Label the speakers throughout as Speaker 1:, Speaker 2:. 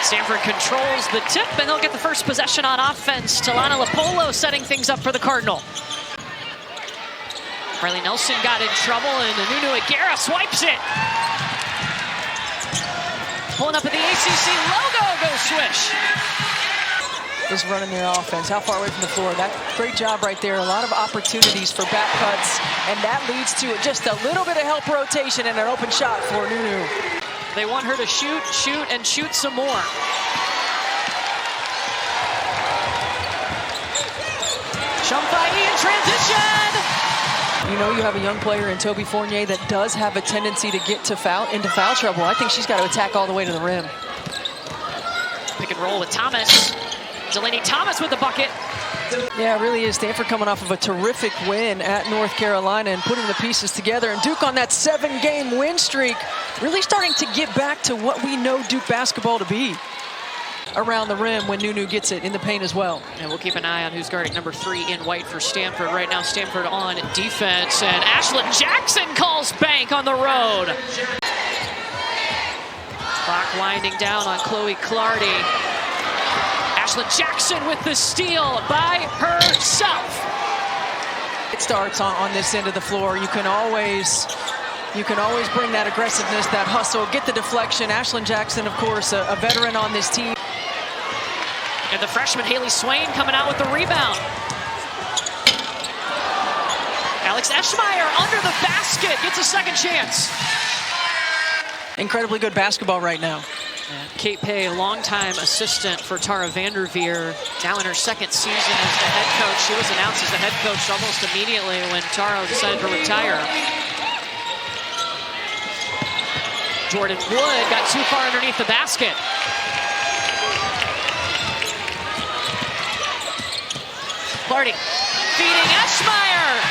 Speaker 1: Stanford controls the tip, and they'll get the first possession on offense. Talana Lapolo setting things up for the Cardinal. Riley Nelson got in trouble, and Nunu Agara swipes it. Pulling up at the ACC logo, go swish.
Speaker 2: Is running their offense. How far away from the floor? That great job right there. A lot of opportunities for back cuts, and that leads to just a little bit of help rotation and an open shot for Nunu.
Speaker 1: They want her to shoot, and shoot some more. Shumpai in transition.
Speaker 2: You know you have a young player in Toby Fournier that does have a tendency to get to into foul trouble. I think she's got to attack all the way to the rim.
Speaker 1: Pick and roll with Thomas. Delaney Thomas with the bucket.
Speaker 2: Yeah, it really is. Stanford coming off of a terrific win at North Carolina and putting the pieces together. And Duke on that 7-game win streak, really starting to get back to what we know Duke basketball to be. Around the rim when Nunu gets it in the paint as well.
Speaker 1: And we'll keep an eye on who's guarding number 3 in white for Stanford. Right now, Stanford on defense, and Ashlon Jackson calls bank on the road. Clock winding down on Chloe Cardy. Ashlon Jackson with the steal by herself.
Speaker 2: It starts on this end of the floor. You can always bring that aggressiveness, that hustle, get the deflection. Ashlon Jackson, of course, a veteran on this team.
Speaker 1: And the freshman Haley Swain coming out with the rebound. Alex Eschmeyer under the basket, gets a second chance.
Speaker 2: Incredibly good basketball right now.
Speaker 1: And Kate Pay, longtime assistant for Tara Vanderveer, now in her second season as the head coach. She was announced as the head coach almost immediately when Tara decided to retire. Jordan Wood got too far underneath the basket. Cardy feeding Eschmeyer.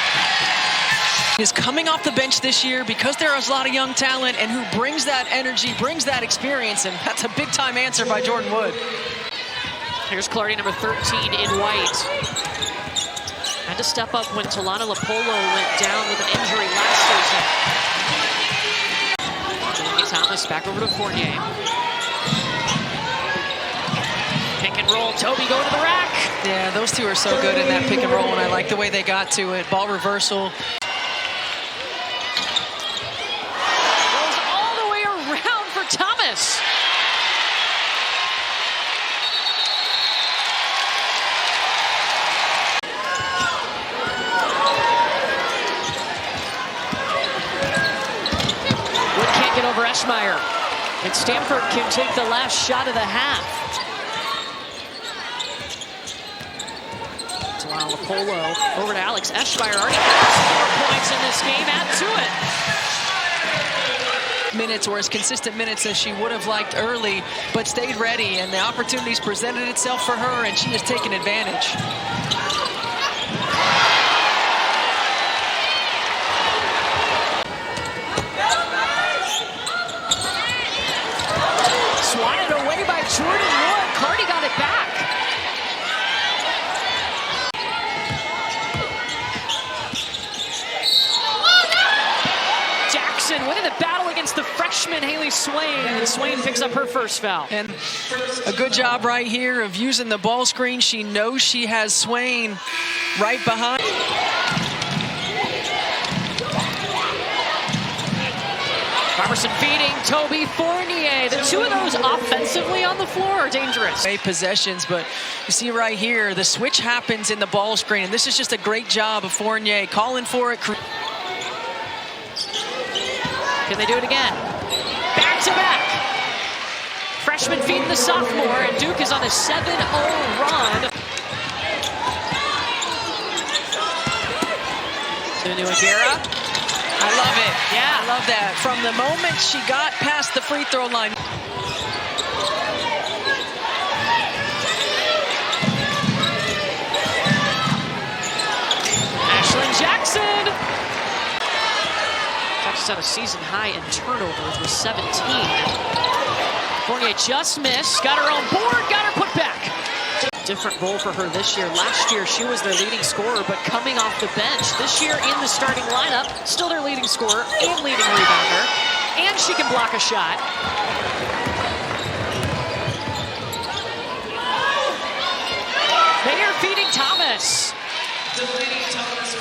Speaker 2: Is coming off the bench this year because there is a lot of young talent and who brings that energy, brings that experience, and that's a big-time answer by Jordan Wood.
Speaker 1: Here's Cardy, number 13 in white. Had to step up when Talana Lapolo went down with an injury last season. Delaney Thomas back over to Fournier. Pick and roll, Toby going to the rack.
Speaker 2: Yeah, those two are so good in that pick and roll, and I like the way they got to it. Ball reversal.
Speaker 1: Goes all the way around for Thomas. Wood can't get over Eschmeyer. And Stanford can take the last shot of the half. Lapolo over to Alex Eschmeyer. Already has 4 points in this game. Add to it.
Speaker 2: Minutes, or as consistent minutes as she would have liked early, but stayed ready, and the opportunities presented itself for her, and she has taken advantage.
Speaker 1: Swatted away by Jordan Wood. Cardy got it back. Winning the battle against the freshman Haley Swain, and Swain picks up her first foul.
Speaker 2: And a good job right here of using the ball screen. She knows she has Swain right behind.
Speaker 1: Robertson feeding Toby Fournier. The two of those offensively on the floor are dangerous.
Speaker 2: Possessions, but you see right here, the switch happens in the ball screen, and this is just a great job of Fournier calling for it.
Speaker 1: Can they do it again? Back to back. Freshman feeding the sophomore, and Duke is on a 7-0 run. Nunu Agara.
Speaker 2: I love it.
Speaker 1: Yeah.
Speaker 2: I love that. From the moment she got past the free throw line.
Speaker 1: Ashlon Jackson. Set a season high in turnovers with 17. Fournier just missed, got her own board, got her put back. Different role for her this year. Last year, she was their leading scorer, but coming off the bench. This year, in the starting lineup, still their leading scorer and leading rebounder, and she can block a shot.
Speaker 2: Delaney Thomas.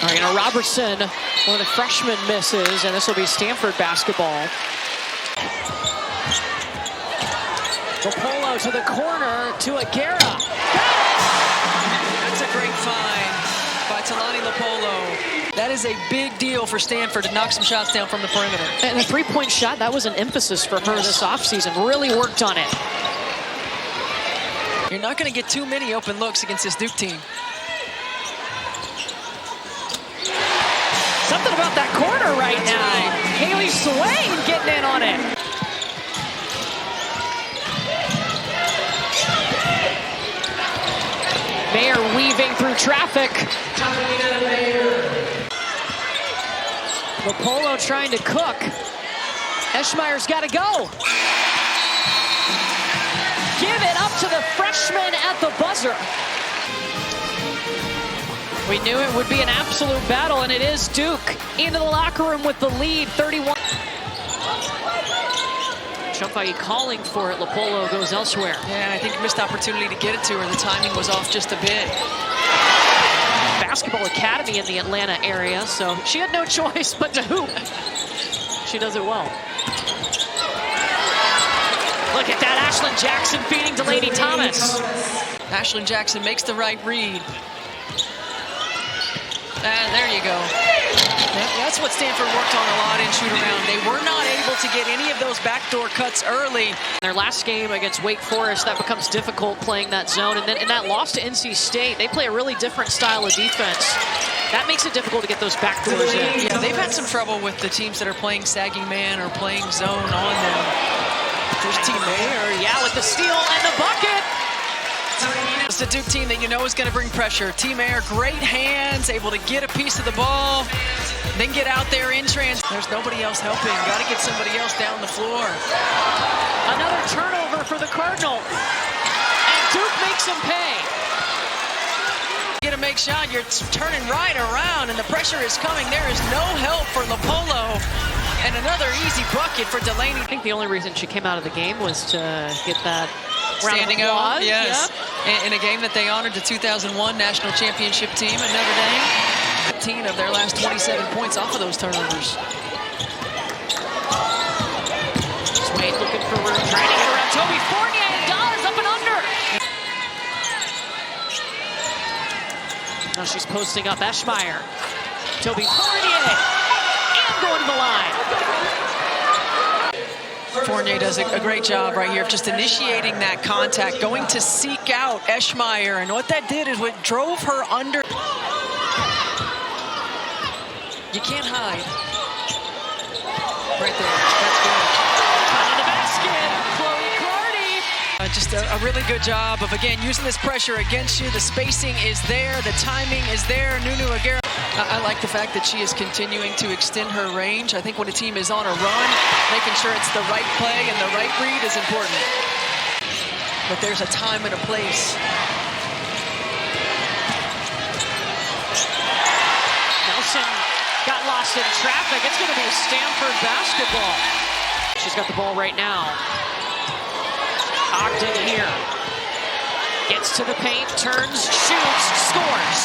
Speaker 1: All right, now Robertson, one of the freshmen, misses, and this will be Stanford basketball. Lopolo to the corner to Agara.
Speaker 2: That's a great find by Delaney Lopolo. That is a big deal for Stanford to knock some shots down from the perimeter.
Speaker 1: And a three-point shot, that was an emphasis for her this offseason. Really worked on it.
Speaker 2: You're not going to get too many open looks against this Duke team.
Speaker 1: Something about that corner right now. Haley Swain getting in on it. Mayer weaving through traffic. Lopolo trying to cook. Eschmeyer's got to go. Give it up to the freshman at the buzzer. We knew it would be an absolute battle, and it is. Duke into the locker room with the lead, 31. Chumpai calling for it. Lopolo goes elsewhere.
Speaker 2: Yeah, I think missed opportunity to get it to her. The timing was off just a bit.
Speaker 1: Basketball academy in the Atlanta area, so she had no choice but to hoop. She does it well. Look at that, Ashlon Jackson feeding Delaney Thomas.
Speaker 2: Ashlon Jackson makes the right read. And there you go. That's what Stanford worked on a lot in shoot-around. They were not able to get any of those backdoor cuts early.
Speaker 1: Their last game against Wake Forest, that becomes difficult playing that zone. And then in that loss to NC State, they play a really different style of defense. That makes it difficult to get those backdoors in.
Speaker 2: Yeah, they've had some trouble with the teams that are playing sagging man or playing zone on them. There's Team Mayer.
Speaker 1: Yeah, with the steal and the bucket.
Speaker 2: It's the Duke team that you know is going to bring pressure. Team Mayer, great hands, able to get a piece of the ball, then get out there in trans. There's nobody else helping. Got to get somebody else down the floor.
Speaker 1: Another turnover for the Cardinal. And Duke makes him pay.
Speaker 2: Get a make shot, you're turning right around, and the pressure is coming. There is no help for Lopolo. And another easy bucket for Delaney.
Speaker 1: I think the only reason she came out of the game was to get that
Speaker 2: standing out, yes. Yep. In a game that they honored the 2001 National Championship team at Notre Dame. 15 of their last 27 points off of those turnovers.
Speaker 1: Swain looking for room, trying to get around Toby Fournier, and does, up and under. Now she's posting up Eschmeyer. Toby Fournier, and going to the line.
Speaker 2: Fournier does a great job right here of just initiating that contact, going to seek out Eschmeyer, and what that did is what drove her under. You can't hide. Right there, that's good.
Speaker 1: On the basket, Chloe Cardy.
Speaker 2: Just a really good job of, again, using this pressure against you. The spacing is there, the timing is there. Nunu Agara. I like the fact that she is continuing to extend her range. I think when a team is on a run, making sure it's the right play and the right read is important. But there's a time and a place.
Speaker 1: Nelson got lost in traffic. It's going to be Stanford basketball. She's got the ball right now. Ogden here. Gets to the paint, turns, shoots, scores.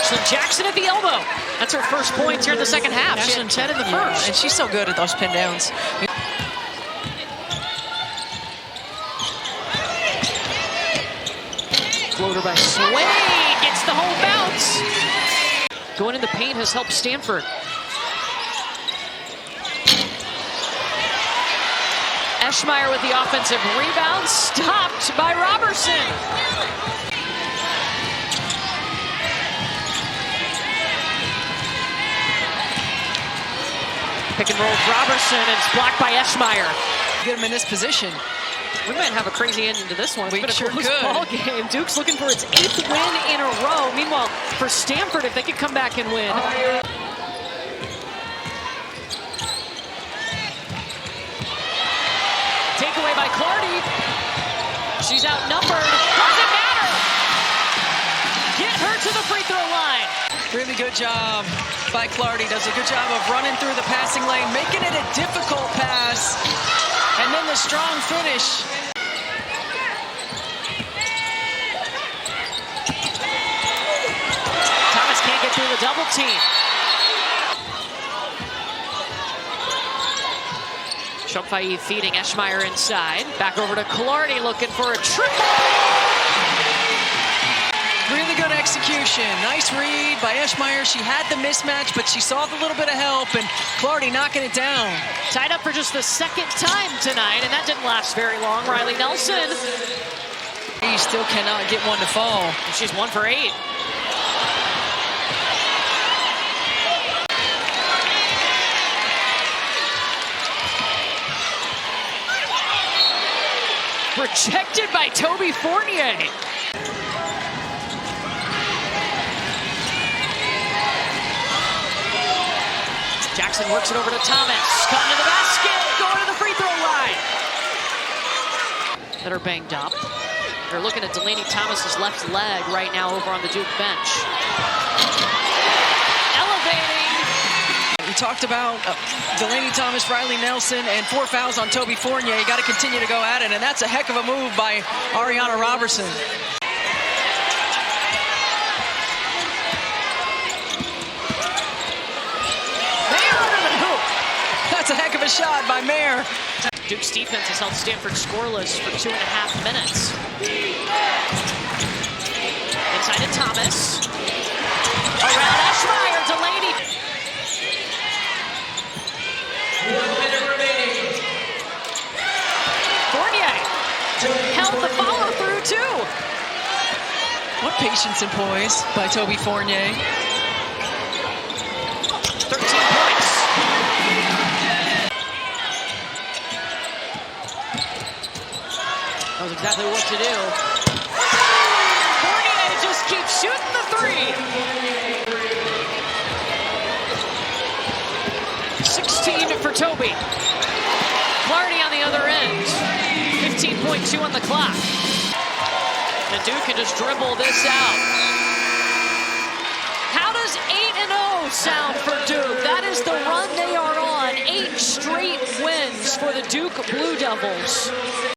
Speaker 1: Ashlon Jackson at the elbow. That's her first points here in the second half. She had 10 in the first.
Speaker 2: And she's so good at those pin downs.
Speaker 1: Floater by Swain. Gets the home bounce. Going in the paint has helped Stanford. Eschmeyer with the offensive rebound. Stopped by Robertson. Pick and roll Robertson, and it's blocked by Eschmeyer.
Speaker 2: Get him in this position.
Speaker 1: We might have a crazy ending to this one.
Speaker 2: We sure could.
Speaker 1: Ball game. Duke's looking for its 8th win in a row. Meanwhile, for Stanford, if they could come back and win. Takeaway by Cardy. She's outnumbered. Doesn't matter. Get her to the free throw line.
Speaker 2: Really good job by Cardy. Does a good job of running through the passing lane, making it a difficult pass, and then the strong finish.
Speaker 1: Thomas can't get through the double team. Shopfai feeding Eschmeyer inside. Back over to Cardy looking for a triple.
Speaker 2: Really good execution. Nice read by Eschmeyer. She had the mismatch, but she saw the little bit of help, and Cardy knocking it down.
Speaker 1: Tied up for just the second time tonight, and that didn't last very long. Riley Nelson.
Speaker 2: He still cannot get one to fall.
Speaker 1: She's 1 for 8. Rejected by Toby Fournier. Jackson works it over to Thomas. Cutting to the basket, going to the free throw line. That are banged up. They're looking at Delaney Thomas's left leg right now over on the Duke bench. Elevating.
Speaker 2: We talked about Delaney Thomas, Riley Nelson, and 4 fouls on Toby Fournier. You got to continue to go at it, and that's a heck of a move by Ariana Robertson. That's a heck of a shot by Mayer.
Speaker 1: Duke's defense has held Stanford scoreless for 2.5 minutes. Inside to Thomas. Around Eschmeyer, Delaney.
Speaker 2: 1 minute remaining.
Speaker 1: Fournier held the follow through too.
Speaker 2: What patience and poise by Toby Fournier.
Speaker 1: 13 points. Knows exactly what to do. Fournier just keeps shooting the three. 16 for Toby. Cardy on the other end. 15.2 on the clock. And Duke can just dribble this out. How does 8-0 sound for Duke? That is the run they are on. 8 straight wins for the Duke Blue Devils.